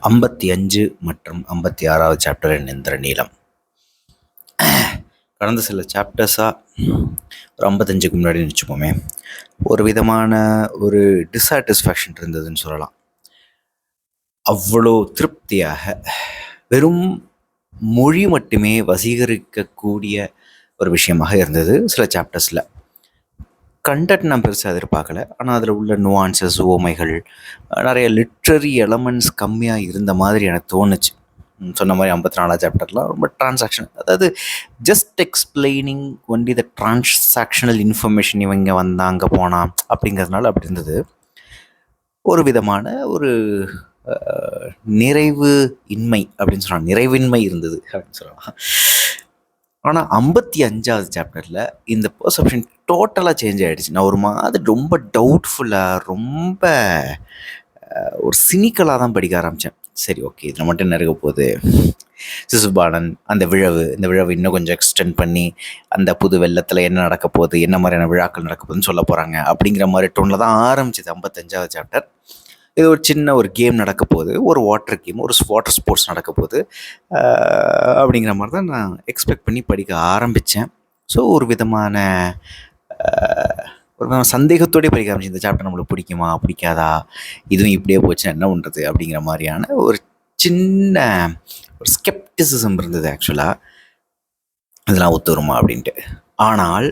55 மற்றும் 56வது சாப்டரின் இந்திரநீலம். கடந்த சில சாப்டர்ஸாக ஒரு 55க்கு முன்னாடி வச்சுப்போமே, ஒரு விதமான ஒரு டிஸாட்டிஸ்ஃபேக்ஷன் இருந்ததுன்னு சொல்லலாம். அவ்வளோ திருப்தியாக வெறும் மொழி மட்டுமே வசீகரிக்கக்கூடிய ஒரு விஷயமாக இருந்தது சில சாப்டர்ஸில். கண்டென்ட் நான் பெருசாக எதிர்பார்க்கல, ஆனால் அதில் உள்ள நுவான்சஸ், ஓமைகள், நிறைய லிட்ரரி எலமெண்ட்ஸ் கம்மியாக இருந்த மாதிரி எனக்கு தோணுச்சு. சொன்ன மாதிரி 54 சாப்டர்லாம் ரொம்ப டிரான்சாக்ஷன், அதாவது just explaining only the transactional information, இவங்க வந்தாங்க போனால் அப்படிங்கிறதுனால அப்படி இருந்தது. ஒரு விதமான ஒரு நிறைவு இன்மை அப்படின்னு சொல்லலாம், நிறைவின்மை இருந்தது அப்படின்னு சொல்லலாம். ஆனால் 55வது சாப்டரில் இந்த பர்செப்ஷன் டோட்டலாக சேஞ்ச் ஆகிடுச்சு. நான் ஒரு மாதிரி ரொம்ப டவுட்ஃபுல்லாக, ரொம்ப ஒரு சினிக்கலாக தான் படிக்க ஆரம்பித்தேன். சரி, ஓகே, இதில் மட்டும் என்ன இருக்க போகுது, சிசுபாலன் இந்த விழாவை இன்னும் கொஞ்சம் எக்ஸ்டெண்ட் பண்ணி அந்த புது வெள்ளத்தில் என்ன நடக்க போகுது, என்ன மாதிரியான விழாக்கள் நடக்க போகுதுன்னு சொல்ல போகிறாங்க அப்படிங்கிற மாதிரி டோனில் தான் ஆரம்பிச்சது 55வது சாப்டர். இது ஒரு சின்ன ஒரு கேம் நடக்க போகுது, ஒரு வாட்டர் கேம், ஒரு வாட்டர் ஸ்போர்ட்ஸ் நடக்க போகுது அப்படிங்கிற மாதிரி தான் நான் எக்ஸ்பெக்ட் பண்ணி படிக்க ஆரம்பித்தேன். ஸோ ஒரு விதமான சந்தேகத்தோடய படிக்க ஆரம்பிச்சு, இந்த சாப்டர் நம்மளுக்கு பிடிக்குமா பிடிக்காதா, இதுவும் இப்படியே போச்சுன்னா என்ன பண்ணுறது அப்படிங்கிற மாதிரியான ஒரு சின்ன ஒரு ஸ்கெப்டிசிசம் இருந்தது ஆக்சுவலாக, இதெல்லாம் ஒத்து வருமா அப்படின்ட்டு. ஆனால்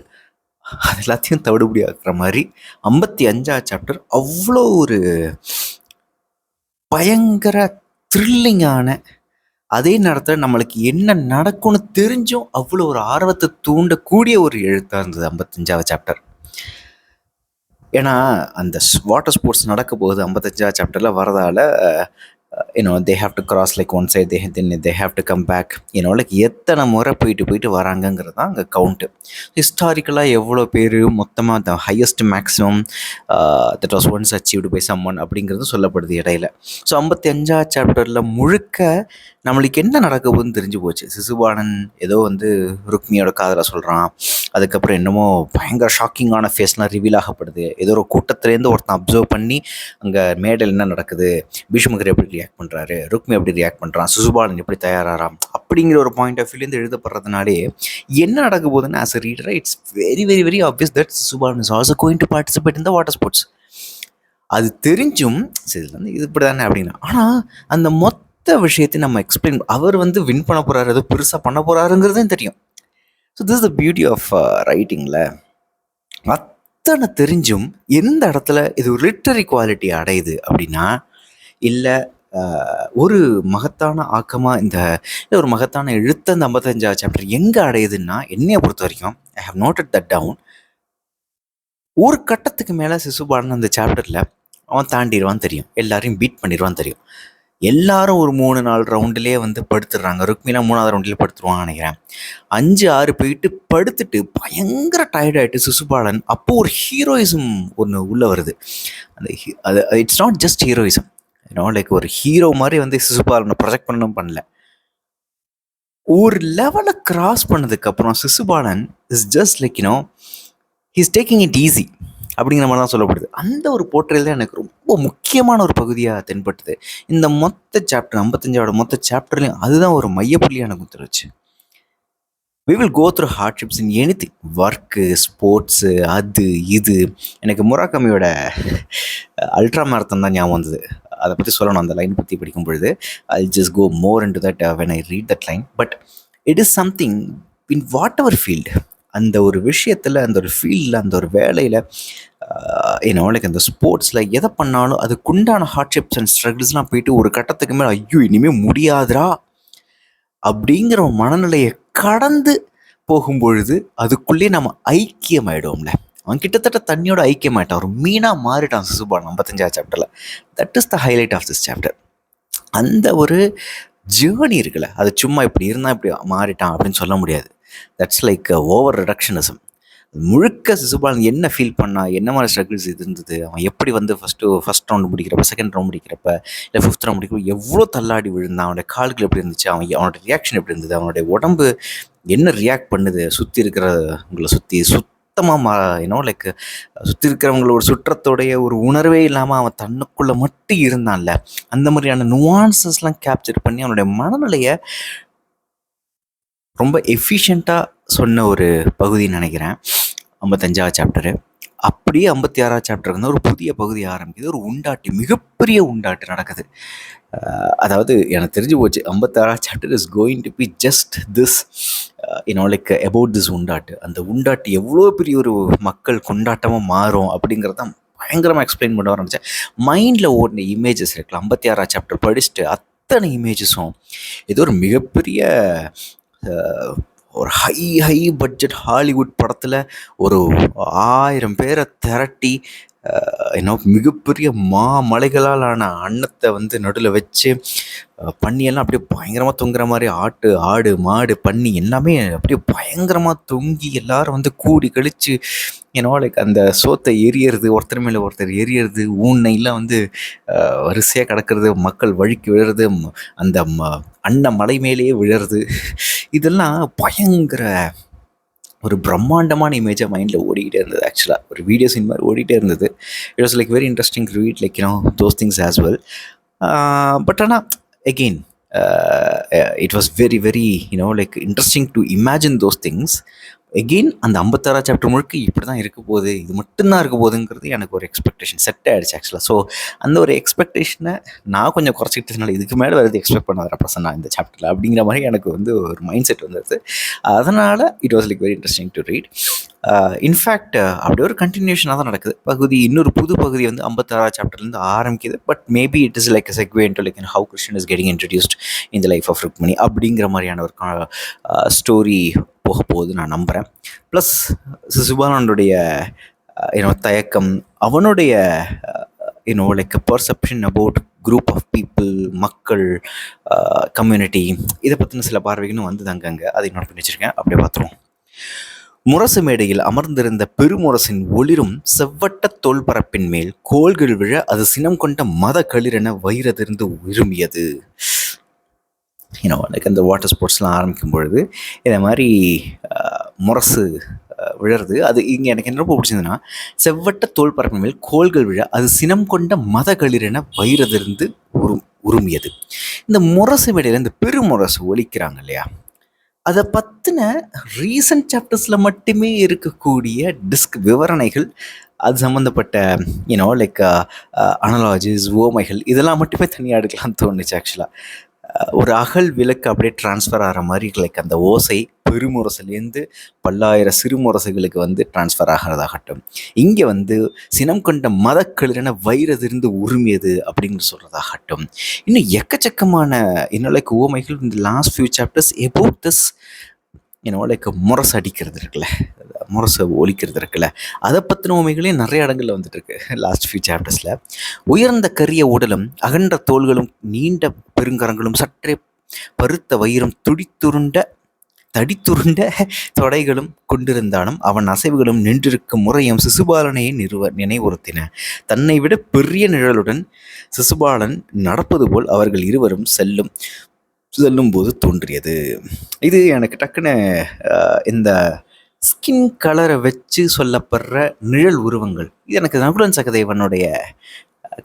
அது எல்லாத்தையும் தவிடுபடி ஆக்குற மாதிரி 55வது சாப்டர் அவ்வளோ ஒரு பயங்கர த்ரில்லிங்கான, அதே நேரத்தில் நம்மளுக்கு என்ன நடக்கும்னு தெரிஞ்சும் அவ்வளோ ஒரு ஆர்வத்தை தூண்டக்கூடிய ஒரு எழுத்தாக இருந்தது 55வது சாப்டர். ஏன்னா அந்த வாட்டர் ஸ்போர்ட்ஸ் நடக்க போகுது 55வது சாப்டரில் வரதால், they have to cross like one side, they have to come back, like எத்தனை முறை போயிட்டு வராங்கங்கிறது தான் அங்கே கவுண்ட்டு. ஹிஸ்டாரிக்கலாக எவ்வளோ பேர் மொத்தமாக the highest maximum that was once achieved by சம்மன் அப்படிங்கிறது சொல்லப்படுது இடையில. ஸோ 55வது சாப்டரில் முழுக்க நம்மளுக்கு என்ன நடக்க போகுதுன்னு தெரிஞ்சு போச்சு. சிசுபாலன் ஏதோ ருக்மியோட காதலை சொல்கிறான், அதுக்கப்புறம் என்னமோ பயங்கர ஷாக்கிங்கான ஃபேஸ்லாம் ரிவீல் ஆகப்படுது. ஏதோ ஒரு கூட்டத்துலேருந்து ஒருத்தன் அப்சர்வ் பண்ணி அங்கே மேடையில் என்ன நடக்குது, பீஷ்மகர் எப்படி ரியாக்ட் பண்ணுறாரு, ருக்மி எப்படி ரியாக்ட் பண்ணுறான், சிசுபாலன் எப்படி தயாராகிறான் அப்படிங்கிற ஒரு பாயிண்ட் ஆஃப் வியூலேருந்து எழுதப்படுறதுனாலே என்ன நடக்க போகுதுன்னு as a reader it's very very very obvious that Sisupalan is also going to participate in the water sports. அது தெரிஞ்சும் சரி இது இப்படி தானே அப்படின்னா, ஆனால் அந்த மொத்த விஷயத்தை நம்ம எக்ஸ்பிளைன், அவர் வின் பண்ண போகிறாரு, அது பெருசாக பண்ண போகிறாருங்கிறதும் தெரியும். So this is the beauty of ரைட்டிங்கில். அத்தனை தெரிஞ்சும் எந்த இடத்துல இது ஒரு லிட்ரரி குவாலிட்டி அடையுது அப்படின்னா, இல்லை ஒரு மகத்தான ஆக்கமாக இந்த ஒரு மகத்தான எழுத்த அந்த 55வது சாப்டர் எங்கே அடையுதுன்னா, என்னையை பொறுத்த வரைக்கும் I have noted that down. ஒரு கட்டத்துக்கு மேலே சிசுபாலன் அந்த சாப்டரில் அவன் தாண்டிடுவான் தெரியும், எல்லாரையும் பீட் பண்ணிடுவான் தெரியும். எல்லாரும் ஒரு 3-4 ரவுண்டிலே படுத்துடுறாங்க. ருக்மினா 3வது ரவுண்டிலே படுத்துருவான்னு நினைக்கிறேன். 5-6 போயிட்டு படுத்துட்டு பயங்கர டயர்டாயிட்டு சிசுபாலன் அப்போ ஒரு ஹீரோயிசம் ஒன்று உள்ளே வருது. அது it's not just heroism, like ஒரு ஹீரோ மாதிரி சிசுபாலனை ப்ரொஜெக்ட் பண்ணணும் பண்ணல. ஒரு லெவலை கிராஸ் பண்ணதுக்கப்புறம் Sisupalan is just like he's taking it easy அப்படிங்கிற மாதிரி தான் சொல்லப்படுது. அந்த ஒரு போர்ட்ரேல் தான் எனக்கு ரொம்ப முக்கியமான ஒரு பகுதியாக தென்பட்டுது இந்த மொத்த சாப்டர். 55வோட மொத்த சாப்டர்லையும் அதுதான் ஒரு மையப்புள்ளியாக எனக்கு தெரிஞ்சு. we will go through hardships in anything, work, sports, அது இது. எனக்கு முராகமியோட அல்ட்ரா மேரத்தான் தான் ஞாபகம் வந்தது. அதை பற்றி சொல்லணும், அந்த லைன் பற்றி படிக்கும் பொழுது. I'll just go more into that when I read that line. But it is something in whatever field, அந்த ஒரு விஷயத்தில், அந்த ஒரு ஃபீல்டில், அந்த ஒரு வேலையில், லைக் அந்த ஸ்போர்ட்ஸில் எதை பண்ணாலும் அதுக்குண்டான ஹார்ட்ஷிப்ஸ் அண்ட் ஸ்ட்ரகிள்ஸ்லாம் போயிட்டு ஒரு கட்டத்துக்கு மேலே ஐயோ இனிமேல் முடியாதுரா அப்படிங்கிற மனநிலையை கடந்து போகும்பொழுது அதுக்குள்ளேயே நம்ம ஐக்கியமாயிடுவோம்ல. அவன் கிட்டத்தட்ட தண்ணியோட ஐக்கியமாயிட்டான், ஒரு மீனாக மாறிட்டான் சிசுபாலன் 55வது சாப்டரில். That is the highlight of this chapter. அந்த ஒரு ஜேர்னி இருக்குல்ல, அது சும்மா இப்படி இருந்தால் இப்படி மாறிட்டான் அப்படின்னு சொல்ல முடியாது. That's like over reductionism. முழுக்க சிசுபாலன் என்ன ஃபீல் பண்ணா, என்ன மாதிரி ஸ்ட்ரகிள்ஸ் இது இருந்தது, அவன் எப்படி ஃபஸ்ட் ரவுண்டு முடிக்கிறப்ப, செகண்ட் ரவுண்ட் முடிக்கிறப்ப, இல்லை 5th ரவுண்ட் முடிக்கிறப்ப எவ்வளோ தள்ளாடி விழுந்தான், அவனுடைய கால்கள் எப்படி இருந்துச்சு, அவனோட ரியாக்ஷன் எப்படி இருந்தது, அவனுடைய உடம்பு என்ன ரியாக்ட் பண்ணுது, சுற்றி இருக்கிறவங்களை சுற்றி சுத்தமாக லைக் சுற்றி இருக்கிறவங்களோட சுற்றத்தோடைய ஒரு உணர்வே இல்லாமல் அவன் தன்னுக்குள்ளே மட்டும் இருந்தான்ல, அந்த மாதிரியான நுவான்சஸ்லாம் கேப்சர் பண்ணி அவனுடைய மனநிலையை ரொம்ப எஃபிஷியண்ட்டாக சொன்ன ஒரு பகுதின்னு நினைக்கிறேன் 55வது சாப்டரு. அப்படியே 56வது சாப்டருக்கு வந்து ஒரு புதிய பகுதி ஆரம்பிக்குது. ஒரு உண்டாட்டி, மிகப்பெரிய உண்டாட்டு நடக்குது. அதாவது எனக்கு தெரிஞ்சு போச்சு 56வது chapter is going to be just this like about this உண்டாட்டு. அந்த உண்டாட்டு எவ்வளோ பெரிய ஒரு மக்கள் கொண்டாட்டமாக மாறும் அப்படிங்கிறத பயங்கரமாக எக்ஸ்பிளைன் பண்ண ஆரம்பித்தேன். மைண்டில் ஓடின இமேஜஸ் இருக்குல்ல, 56வது சாப்டர் படிச்சுட்டு அத்தனை இமேஜஸும் ஏதோ ஒரு மிகப்பெரிய ஒரு ஹை பட்ஜெட் ஹாலிவுட் படத்தில் ஒரு 1000 பேரை திரட்டி மிகப்பெரிய மலைகளால் ஆன அன்னத்தை வந்து நடுவில் வச்சு பன்னியெல்லாம் அப்படியே பயங்கரமாக தொங்குற மாதிரி ஆடு மாடு பன்னி எல்லாமே அப்படியே பயங்கரமாக தொங்கி எல்லாரும் வந்து கூடி கழித்து லைக் அந்த சோத்தை எரியறது, ஒருத்தர் மேலே ஒருத்தர் எரியறது, ஊனையெல்லாம் வந்து வரிசையாக கிடக்கிறது, மக்கள் வழுக்கி விழுறது, அந்த அன்ன மலை மேலேயே விழுறது, இதெல்லாம் பயங்கர ஒரு பிரம்மாண்டமான இமேஜாக மைண்டில் ஓடிக்கிட்டே இருந்தது. ஆக்சுவலாக ஒரு வீடியோ சீன் மாதிரி ஓடிட்டே இருந்தது. It was like very interesting to read like those things as well. But ஆனால் again it was very very like interesting to imagine those things. Again அந்த 56வது சாப்டர் முழுக்க இப்படி தான் இருக்க போகுது, இது மட்டும்தான் இருக்க போகுதுங்கிறது எனக்கு ஒரு எக்ஸ்பெக்டேஷன் செட் ஆகிடுச்சு ஆக்சுவலாக. ஸோ அந்த ஒரு எக்ஸ்பெக்டேஷனை நான் கொஞ்சம் குறைச்சிக்கிட்டதுனால இதுக்கு மேலே வருது எக்ஸ்பெக்ட் பண்ணாத பிரசன்னா இந்த சாப்டரில் அப்படிங்கிற மாதிரி எனக்கு வந்து ஒரு மைண்ட் செட் வந்துடுது. அதனால் it was like very interesting to read. In fact அப்படி ஒரு கண்டினியூஷனாக தான் நடக்குது. இன்னொரு புது பகுதி வந்து 56வது சாப்டர்லேருந்து ஆரம்பிக்குது. But maybe it is like segue into like how Krishnan is getting introduced in the life of Rukmini அப்படிங்கிற மாதிரியான ஒரு ஸ்டோரி போக போகுது நான் நம்புகிறேன். ப்ளஸ் சிசுபாலனுடைய தயக்கம், அவனுடைய like perception about group of people, மக்கள், கம்யூனிட்டி, இதை பற்றின சில பார்வைகளும் வந்து அங்கங்கே அதை நோட் பண்ணி வச்சுருக்கேன். அப்படியே பார்த்துருவோம். முரசு மேடையில் அமர்ந்திருந்த பெருமுரசின் ஒளிரும் செவ்வட்ட தோல்பரப்பின் மேல் கோள்கள் விழ அது சினம் கொண்ட மத களிரென வயிறதிருந்து விரும்பியது. லைக் அந்த வாட்டர் ஸ்போர்ட்ஸ்லாம் ஆரம்பிக்கும் பொழுது இதை மாதிரி முரசு விழறது. அது இங்கே எனக்கு என்ன ரொம்ப பிடிச்சதுன்னா, செவ்வட்ட தோல் பரப்பின் மேல் கோள்கள் விழ அது சினம் கொண்ட மத களிரென வயிறதிருந்து உருமியது. இந்த முரசு மேடையில் இந்த பெருமுரசு ஒலிக்கிறாங்க இல்லையா, அதை பற்றின ரீசன்ட் சாப்டர்ஸில் மட்டுமே இருக்கக்கூடிய விவரணைகள், அது சம்மந்தப்பட்ட லைக் அனலாஜிஸ், ஓமைகள், இதெல்லாம் மட்டுமே தனியாக எடுக்கலாம்னு தோணுச்சு ஆக்சுவலாக. ஒரு அகல் விளக்கு அப்படியே டிரான்ஸ்ஃபர் ஆகிற மாதிரி லைக் அந்த ஓசை பெருமுரசுலேருந்து பல்லாயிரம் சிறுமுரசுகளுக்கு வந்து டிரான்ஸ்ஃபர் ஆகிறதாகட்டும், இங்கே வந்து சினம் கொண்ட மதக்களிரென வயிறதிருந்து உரிமையது அப்படின்னு சொல்கிறதாகட்டும், இன்னும் எக்கச்சக்கமான லைக் ஓமைகள் இந்த last few chapters about this like முரசு அடிக்கிறது இருக்குல்ல, முரசு ஒலிக்கிறது இருக்குல்ல, அதை பற்றின உண்மைகளே நிறைய இடங்களில் வந்துட்டு இருக்கு லாஸ்ட் ஃபியூ சாப்டர்ஸில். உயர்ந்த கரிய உடலும் அகன்ற தோள்களும் நீண்ட பெருங்கரங்களும் சற்றே பருத்த வயிறும் தடித்துருண்ட தொடைகளும் கொண்டிருந்தாலும் அவன் அசைவுகளும் நின்றிருக்கும் முறையும் சிசுபாலனையே நினைவுறுத்தின. தன்னை விட பெரிய நிழலுடன் சிசுபாலன் நடப்பது போல் அவர்கள் இருவரும் செல்லும் போது தோன்றியது. இது எனக்கு டக்குன்னு இந்த ஸ்கின் கலரை வச்சு சொல்லப்படுற நிழல் உருவங்கள், இது எனக்கு நகுலன் சகதேவனுடைய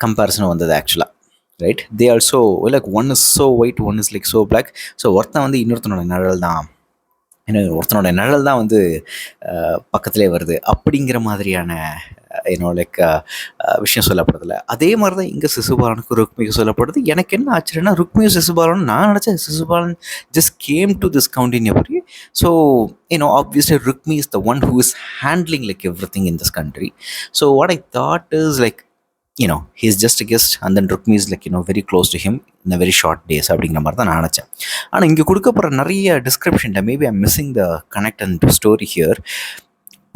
கம்பேரிசன் வந்தது ஆக்சுவலாக. Right, they also like one is so white, one is like so black. So ஒருத்தன் வந்து இன்னொருத்தனோட நிழல் தான், ஒருத்தனோட நிழல் தான் வந்து பக்கத்திலே வருது அப்படிங்கிற மாதிரியான லைக் விஷயம் சொல்லப்படுதில்ல. அதே மாதிரி தான் இங்கே சிசுபாலனுக்கு ருக்மிக்கு சொல்லப்படுது. எனக்கு என்ன ஆச்சுன்னா, ருக்மியும் சிசுபாலனும் நான் நினச்சேன் Sisupalan just came to this Kaundinyapuri. So obviously Rukmi is the one who is handling like everything in this country. So what I thought is like he's just a guest and then Rukmi is like very close to him in a very short days அப்படிங்கிற மாதிரி தான் நான் நினச்சேன். ஆனால் இங்கே கொடுக்கப்படுற நிறைய டிஸ்கிரிப்ஷனில் maybe I'm missing the connect and story here.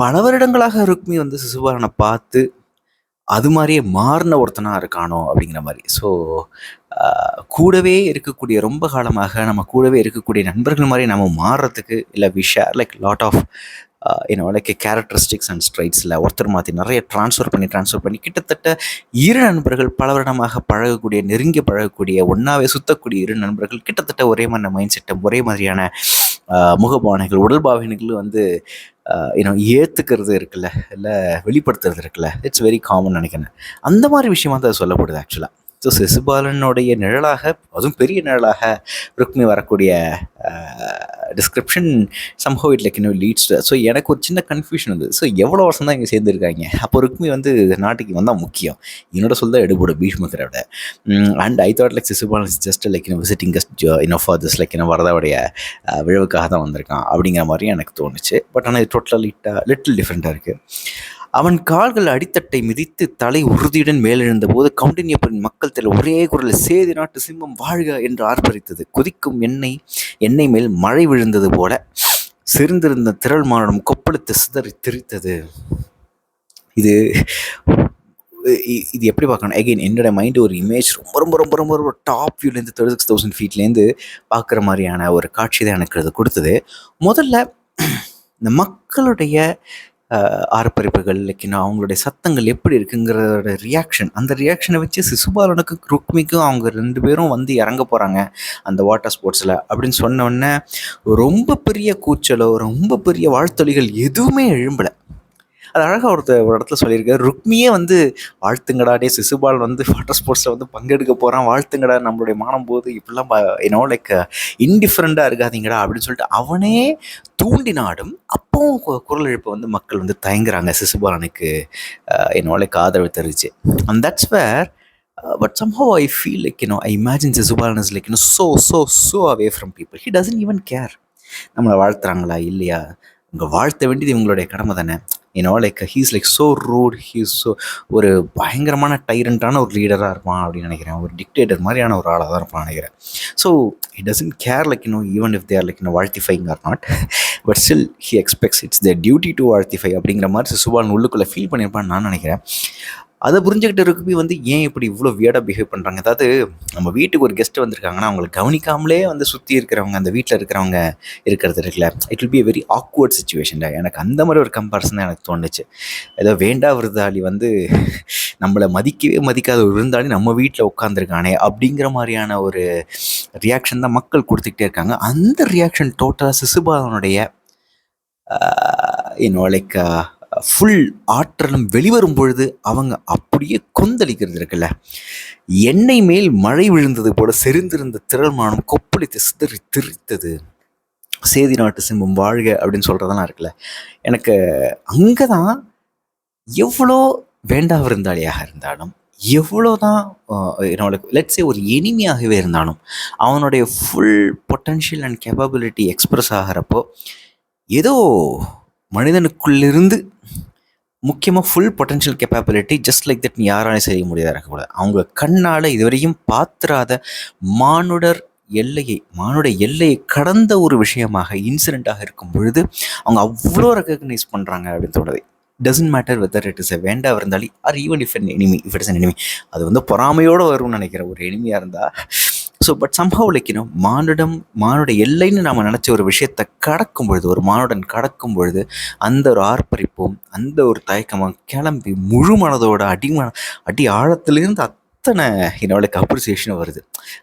பல வருடங்களாக ருக்மி வந்து சிசுபாலனை பார்த்து அது மாதிரியே மாறின ஒருத்தனாக இருக்கானோ அப்படிங்கிற மாதிரி. ஸோ கூடவே இருக்கக்கூடிய, ரொம்ப காலமாக நம்ம கூடவே இருக்கக்கூடிய நண்பர்கள் மாதிரி நம்ம மாறுறதுக்கு, இல்லை we share like lot of like characteristics and ஸ்ட்ரைட்ஸில் ஒருத்தர் மாற்றி நிறைய ட்ரான்ஸ்ஃபர் பண்ணி கிட்டத்தட்ட இரு நண்பர்கள் பல வருடமாக பழகக்கூடிய, நெருங்கி பழகக்கூடிய, ஒன்றாவே சுற்றக்கூடிய இரு நண்பர்கள் கிட்டத்தட்ட ஒரே மாதிரி மைண்ட் செட்டம், ஒரே மாதிரியான முகபாவனைகள், உடல் பாவனைகள் வந்து ஏற்றுக்கிறது இருக்குல்ல, இல்லை வெளிப்படுத்துறது இருக்குல்ல, இட்ஸ் வெரி காமன் நினைக்கிறேன். அந்த மாதிரி விஷயமா தான் சொல்லப்படுது ஆக்சுவலாக. ஸோ சிசுபாலனுடைய நிழலாக, அதுவும் பெரிய நிழலாக ருக்மி வரக்கூடிய description somehow it like leads. So எனக்கு ஒரு சின்ன கன்ஃபியூஷன் வந்து, ஸோ எவ்வளோ வருஷம் தான் இங்கே சேர்ந்துருக்காங்க, அப்போ ருக்மி வந்து நாட்டுக்கு வந்தால் முக்கியம், என்னோட சொல் தான் எடுபடும் பீஷ்மக்கரை விட. And I thought like Sisupalan is just like visiting guest for this like வரதாவுடைய விழவுக்காக தான் வந்திருக்கான் அப்படிங்கிற மாதிரி எனக்கு தோணுச்சு. பட் ஆனால் இது டோட்டலி லிட்டில் டிஃப்ரெண்ட்டாக இருக்குது. அவன் கால்கள் அடித்தட்டை மிதித்து தலை உறுதியுடன் மேலெழுந்த போது கௌண்டின்யபுரின் மக்கள் திரள் ஒரே குரலில் சேதி நாட்டு சிம்மம் வாழ்க என்று ஆர்ப்பரித்தது. கொதிக்கும் எண்ணெய் மேல் மழை விழுந்தது போல சிரிந்திருந்த திரள் மானுடம் கொப்பளித்து சிதறி திரித்தது. இது எப்படி பார்க்கணும், அகெயின் என்னோட மைண்டு ஒரு இமேஜ் ரொம்ப ரொம்ப ரொம்ப ரொம்ப ரொம்ப டாப் வியூலேருந்து 36,000 ஃபீட்லேருந்து பார்க்குற மாதிரியான ஒரு காட்சி தான் எனக்கு அது கொடுத்தது. முதல்ல இந்த மக்களுடைய ஆர்ப்பரிப்புகள், லைக் அவங்களுடைய சத்தங்கள் எப்படி இருக்குங்கிறதோட ரியாக்ஷன், அந்த ரியாக்ஷனை வச்சு சிசுபாலனுக்கும் ருக்மிக்கும் அவங்க 2 பேரும் வந்து இறங்க போகிறாங்க அந்த வாட்டர் ஸ்போர்ட்ஸில் அப்படின்னு சொன்னோடனே ரொம்ப பெரிய கூச்சலோ ரொம்ப பெரிய வாழ்த்தொலிகள் எதுவுமே எழும்பலை. அது அழகாக ஒரு இடத்துல சொல்லியிருக்காரு, ருக்மியே வந்து வாழ்த்துங்கடா, டே சிசுபால் வந்து வாட்டர் ஸ்போர்ட்ஸில் வந்து பங்கெடுக்க போகிறான், வாழ்த்துங்கடா, நம்மளுடைய மானம் போது இப்படிலாம் லைக் இன்டிஃபரெண்ட்டாக இருக்காதீங்கடா அப்படின்னு சொல்லிட்டு அவனே தூண்டினாடும் அப்பவும் குரல் எழுப்ப வந்து மக்கள் வந்து தயங்குறாங்க சிசுபாலனுக்கு லைக் ஆதரவு தெரிவிச்சு. And that's where but somehow I feel like I imagine Sisubalan is like so away from people. He doesn't even care நம்மளை வாழ்த்துறாங்களா இல்லையா, உங்க வாழ்த்த வேண்டியது இவங்களுடைய கடமை தானே. Like he's like so rude, he's so ஒரு பயங்கரமான டைரண்டான ஒரு லீடராக இருப்பான் அப்படின்னு நினைக்கிறேன். ஒரு டிக்டேட்டர் மாதிரியான ஒரு ஆளாக தான் இருப்பான் நினைக்கிறேன். So he doesn't care like even if they are like வாழ்த்திஃபைங் or not, but still he expects it's their duty to வாழ்த்திஃபை அப்படிங்கிற மாதிரி சிசுபாலன் உள்ளுக்குள்ளே ஃபீல் பண்ணியிருப்பான்னு நான் நினைக்கிறேன். அதை புரிஞ்சுக்கிட்டு ருக்மி வந்து ஏன் இப்படி இவ்வளோ வியர்டாக பிஹேவ் பண்ணுறாங்க. அதாவது நம்ம வீட்டுக்கு ஒரு கெஸ்ட்டு வந்திருக்காங்கன்னா அவங்களை கவனிக்காமலே வந்து சுற்றி இருக்கிறவங்க, அந்த வீட்டில் இருக்கிறவங்க இருக்கிறது இருக்குல்ல, it will be very awkward situation. எனக்கு அந்த மாதிரி ஒரு கம்பேரிசன் தான் எனக்கு தோணுச்சு. ஏதோ வேண்டா விருந்தாளி வந்து நம்மளை மதிக்கவே மதிக்காத ஒரு விருந்தாளி நம்ம வீட்டில் உட்காந்துருக்கானே அப்படிங்கிற மாதிரியான ஒரு ரியாக்ஷன் தான் மக்கள் கொடுத்துக்கிட்டே இருக்காங்க. அந்த ரியாக்ஷன் டோட்டலாக சிசுபாலனுடைய லைக் ஃபுல் ஆற்றலும் வெளிவரும் பொழுது அவங்க அப்படியே கொந்தளிக்கிறது இருக்குல்ல, எண்ணெய் மேல் மழை விழுந்தது போல செறிந்திருந்த திரள்மானம் கொப்பளித்து சிதறி திரித்தது. சேதி நாட்டு சிம்மம் வாழ்க அப்படின்னு சொல்கிறதெல்லாம் இருக்குல்ல, எனக்கு அங்கே தான் எவ்வளோ வேண்டா விருந்தாளியாக இருந்தாலும், எவ்வளோதான் லெட்ஸே ஒரு எனிமையாகவே இருந்தாலும், அவனுடைய full potential and capability express ஆகிறப்போ ஏதோ மனிதனுக்குள்ளிருந்து முக்கியமாக full potential capability just like that யாராலையும் செய்ய முடியாத இருக்கக்கூடாது. அவங்க கண்ணால் இதுவரையும் பார்த்துறாத மானுட எல்லையை கடந்த ஒரு விஷயமாக இன்சிடெண்ட்டாக இருக்கும் பொழுது அவங்க அவ்வளோ ரெக்கக்னைஸ் பண்ணுறாங்க அப்படின்னு தோணுது. Doesn't matter whether it is வேண்டா இருந்தாலி or even if it's an enemy, அது வந்து பொறாமையோடு வரும்னு நினைக்கிற ஒரு எனிமியாக இருந்தால். ஸோ பட் சம்ஹவ் லைக் மானுட எல்லைன்னு நாம் நினச்ச ஒரு விஷயத்தை கடக்கும் பொழுது, ஒரு மானுடன் கடக்கும் பொழுது அந்த ஒரு ஆர்ப்பரிப்பும் அந்த ஒரு தயக்கமாக கிளம்பி முழு மனதோட அடி ஆழத்துலேருந்து அத்தனை லைக் அப்ரிசியேஷனும் வருது.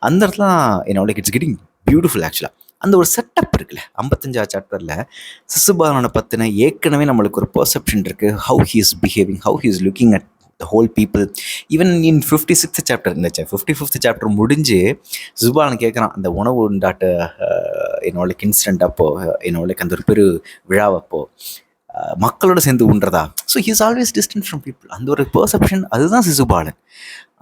அந்த இடத்துல லைக் இட்ஸ் கெட்டிங் பியூட்டிஃபுல் ஆக்சுவலாக. அந்த ஒரு செட்டப் இருக்குல்ல 55ஆவது சாப்டரில் சிசுபாலனை பற்றின ஏற்கனவே நம்மளுக்கு ஒரு பெர்செப்ஷன் இருக்குது. How he is behaving, how he is looking at the whole people. Even in 56th chapter இருந்துச்சு, 55th சாப்டர் முடிஞ்சு சிசுபாலன் கேட்குறான் அந்த உணவு உண்டாட்ட லைக் இன்சிடென்ட் அப்போது லைக் அந்த ஒரு பெரு விழாவப்போ மக்களோட சேர்ந்து உண்றதா. So he is always distant from people. அந்த ஒரு பெர்செப்ஷன் அதுதான் சிசுபாலன்.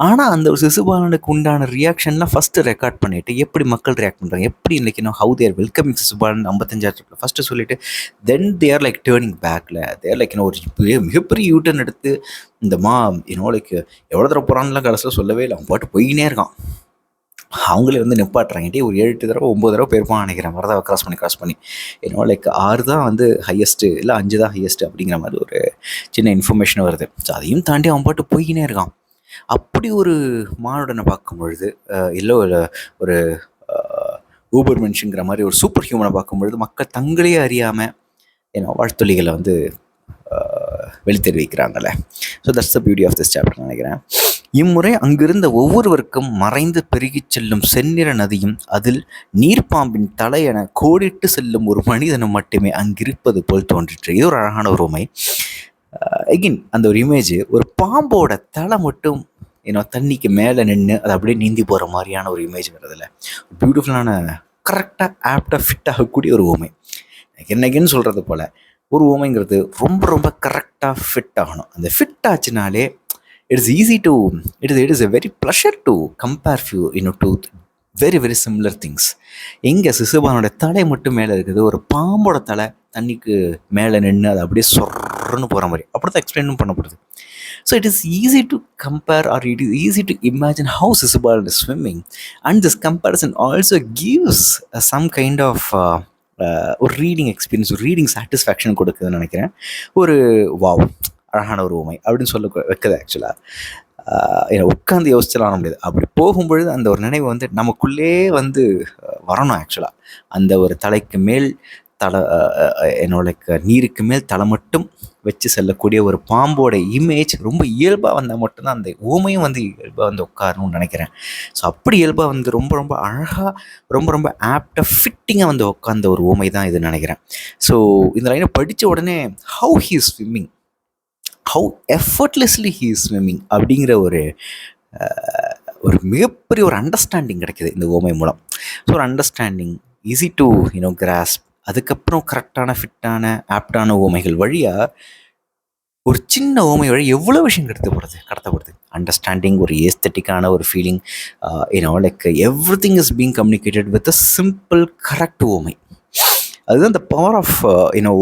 ஆனால் அந்த ஒரு சிசுபாலனுக்கு உண்டான ரியாக்ஷன்லாம் ஃபஸ்ட்டு ரெக்கார்ட் பண்ணிவிட்டு எப்படி மக்கள் ரியாக்ட் பண்ணுறாங்க, எப்படி இன்றைக்கி ஹவு தேர் வெல்கமிங் சிசுபாலன் 55ஆவது ஃபஸ்ட்டு சொல்லிவிட்டு தென் தேர் லைக் டேர்னிங் பேக்கில் தேர் லைக் ஒரு மிகப்பெரிய யூட்டர்ன் எடுத்து இந்த லைக் எவ்வளோ தடவை போகிறான்லாம் கடைசியில் சொல்லவே இல்லை, அவன் பாட்டு போயினே இருக்கான். அவங்களே வந்து நிப்பாட்டுறாங்க, ஒரு 7-8 தடவை 9 தடவை போயிருப்பான்னு நினைக்கிறேன் வரதாவை கிராஸ் பண்ணி லைக் 6 தான் வந்து ஹையஸ்ட்டு, இல்லை 5 தான் ஹையஸ்ட்டு அப்படிங்கிற மாதிரி ஒரு சின்ன இன்ஃபர்மேஷன் வருது. ஸோ அதையும் தாண்டி அவன் பாட்டு போயினே இருக்கான். அப்படி ஒரு மானுடனை பார்க்கும் பொழுது, இல்லை ஒரு ஊபர் மென்ஷுங்கிற மாதிரி ஒரு சூப்பர் ஹியூமனை பார்க்கும் பொழுது மக்கள் தங்களே அறியாமல் வாழ்த்தொலிகளை வந்து வெளித்தெரிவிக்கிறாங்கல்ல. So that's the beauty of this chapter நினைக்கிறேன். இம்முறை அங்கிருந்த ஒவ்வொருவருக்கும் மறைந்து பெருகிச் செல்லும் செந்நிற நதியும் அதில் நீர்ப்பாம்பின் தலையென கோடிட்டு செல்லும் ஒரு மனிதனும் மட்டுமே அங்கிருப்பது போல் தோன்றிற்று. இது ஒரு அழகான ஒரு உமை. எகின் அந்த ஒரு இமேஜ், ஒரு பாம்போட தலை மட்டும் தண்ணிக்கு மேலே நின்று அது அப்படியே நீந்தி போகிற மாதிரியான ஒரு இமேஜ் வருதுல்ல. பியூட்டிஃபுல்லான, கரெக்டாக ஆப்டாக ஃபிட் ஆகக்கூடிய ஒரு ஊமை. என்னைக்குன்னு சொல்கிறது போல் ஒரு ஊமைங்கிறது ரொம்ப ரொம்ப கரெக்டாக ஃபிட் ஆகணும். அந்த ஃபிட் ஆச்சுனாலே it is a very pleasure to compare to very very similar things. எங்கே சிசுபானோட தலை மட்டும் மேலே இருக்குது, ஒரு பாம்போட தலை தண்ணிக்கு மேலே நின்று அது அப்படியே சொர்றன்னு போகிற மாதிரி அப்படி தான் எக்ஸ்பிளைனும் பண்ணப்படுது. So it is easy to compare or it is easy to imagine how Sisupal is swimming. And this comparison also gives some kind of ஒரு ரீடிங் எக்ஸ்பீரியன்ஸ், ஒரு ரீடிங் சாட்டிஸ்ஃபேக்ஷன் கொடுக்குதுன்னு நினைக்கிறேன். ஒரு வாவ், அழகான ஒரு உமை அப்படின்னு சொல்ல வைக்குது. ஆக்சுவலாக உட்காந்து யோசிச்சலாம் முடியாது. அப்படி போகும்பொழுது அந்த ஒரு நினைவு வந்து நமக்குள்ளே வந்து வரணும். ஆக்சுவலாக அந்த ஒரு தலைக்கு மேல் தலை, என்னோட நீருக்கு மேல் தலை மட்டும் வச்சு செல்லக்கூடிய ஒரு பாம்போட இமேஜ் ரொம்ப இயல்பாக வந்தால் மட்டும்தான் அந்த ஊமையும் வந்து இயல்பாக வந்து உட்காரணும்னு நினைக்கிறேன். ஸோ அப்படி இயல்பாக வந்து ரொம்ப ரொம்ப அழகாக, ரொம்ப ரொம்ப ஆப்டாக ஃபிட்டிங்காக வந்து உட்காந்த ஒரு ஊமை தான் இது நினைக்கிறேன். ஸோ இந்த லைனை படித்த உடனே how he is swimming, how effortlessly he is swimming அப்படிங்கிற ஒரு மிகப்பெரிய ஒரு அண்டர்ஸ்டாண்டிங் கிடைக்கிது இந்த ஓமை மூலம். ஸோ ஒரு அண்டர்ஸ்டாண்டிங், ஈஸி டு கிராஸ்ப். அதுக்கப்புறம் கரெக்டான ஃபிட்டான ஆப்டான ஓமைகள் வழியாக ஒரு சின்ன ஓமை வழி எவ்வளோ விஷயம் கடத்தப்படுது. அண்டர்ஸ்டாண்டிங், ஒரு ஏஸ்தட்டிக்கான ஒரு feeling, like every thing is being communicated with a simple correct ஓமை. அதுதான் இந்த பவர் ஆஃப்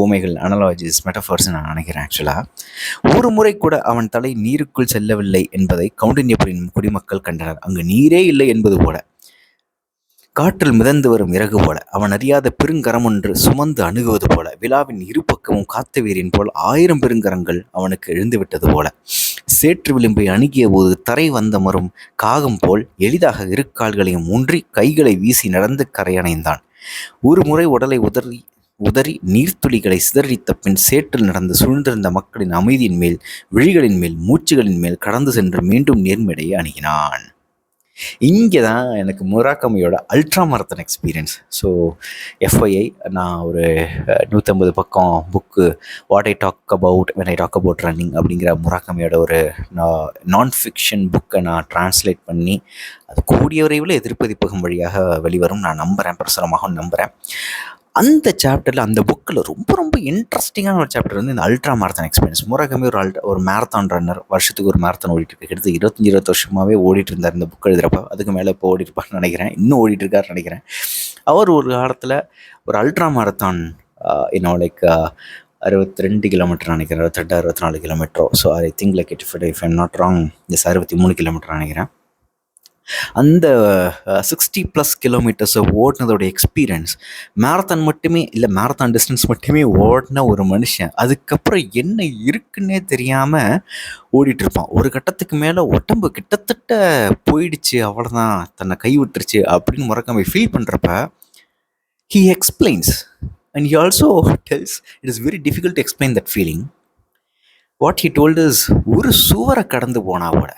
ஓமைகள், அனலாஜிஸ், மெட்டஃபர்ஸ் நான் நினைக்கிறேன். ஆக்சுவலாக ஒரு முறை கூட அவன் தலை நீருக்குள் செல்லவில்லை என்பதை கௌண்டின்யபுரியின் குடிமக்கள் கண்டனர். அங்கு நீரே இல்லை என்பது போல, காற்றில் மிதந்து வரும் இறகு போல, அவன் அறியாத பெருங்கரம் ஒன்று சுமந்து அணுகுவது போல, விழாவின் இருபக்கமும் காத்தவீரின் போல் 1000 பெருங்கரங்கள் அவனுக்கு எழுந்துவிட்டது போல, சேற்று விளிம்பை அணுகிய போது தரை வந்த மரும் காகம் போல் எளிதாக இரு கால்களையும் ஊன்றி கைகளை வீசி நடந்து கரையணைந்தான். ஒரு முறை உடலை உதறி நீர்த்துளிகளை சிதறித்த பின் சேற்றில் நடந்து சூழ்ந்திருந்த மக்களின் அமைதியின் மேல், விழிகளின் மேல், மூச்சுகளின் மேல் கடந்து சென்று மீண்டும் நேர்மையை அணுகினான். இங்கே தான் எனக்கு முராகமியோட ultra marathon experience. So FII நான் ஒரு 150 பக்கம் book what I talk about when I talk about running அப்படிங்கிற முராகமியோட ஒரு நான் ஃபிக்ஷன் புக்கை நான் டிரான்ஸ்லேட் பண்ணி அது கூடிய விரைவில் எதிர்ப்பதிப்பகம் வழியாக வெளிவரும் நான் நம்புகிறேன், பிரசுரமாகவும் நம்புகிறேன். அந்த சாப்டரில், அந்த புக்கில் ரொம்ப ரொம்ப இன்ட்ரெஸ்டிங்கான ஒரு சாப்டர் வந்து இந்த அல்ட்ரா மாரத்தான் எக்ஸ்பீரியன்ஸ். முராகமி ஒரு மேரத்தான் ரன்னர், வருஷத்துக்கு ஒரு மேரத்தான் ஓடிட்டு இருக்கு. கிட்டத்தட்ட 25-20 வருஷமாகவே ஓடிட்டு இருந்தார் இந்த புக் எழுதுறப்ப. அதுக்கு மேலே இப்போ ஓடிட்டுருப்பான்னு நினைக்கிறேன், இன்னும் ஓடிட்டு இருக்காருன்னு நினைக்கிறேன். அவர் ஒரு காலத்தில் ஒரு அல்ட்ரா மாரத்தான் லைக் 62 கிலோமீட்டர் நினைக்கிறேன், 68-64 கிலோமீட்டரோ. So I think like if I'm not wrong, 63 kilometre நினைக்கிறேன். அந்த 60+ கிலோமீட்டர்ஸை ஓடினதோட எக்ஸ்பீரியன்ஸ், மேரத்தான் மட்டுமே இல்லை, மேரத்தான் டிஸ்டன்ஸ் மட்டுமே ஓடின ஒரு மனுஷன் அதுக்கப்புறம் என்ன இருக்குன்னே தெரியாமல் ஓடிட்டு இருப்பான். ஒரு கட்டத்துக்கு மேலே உடம்பு கிட்டத்தட்ட போயிடுச்சு, அவ்வளோதான், தன்னை கைவிட்டுருச்சு அப்படின்னு முராகமி ஃபீல் பண்ணுறப்ப he explains and he also tells it is very difficult to explain that feeling. What he told is, ஒரு சுவரை கடந்து போனாவோட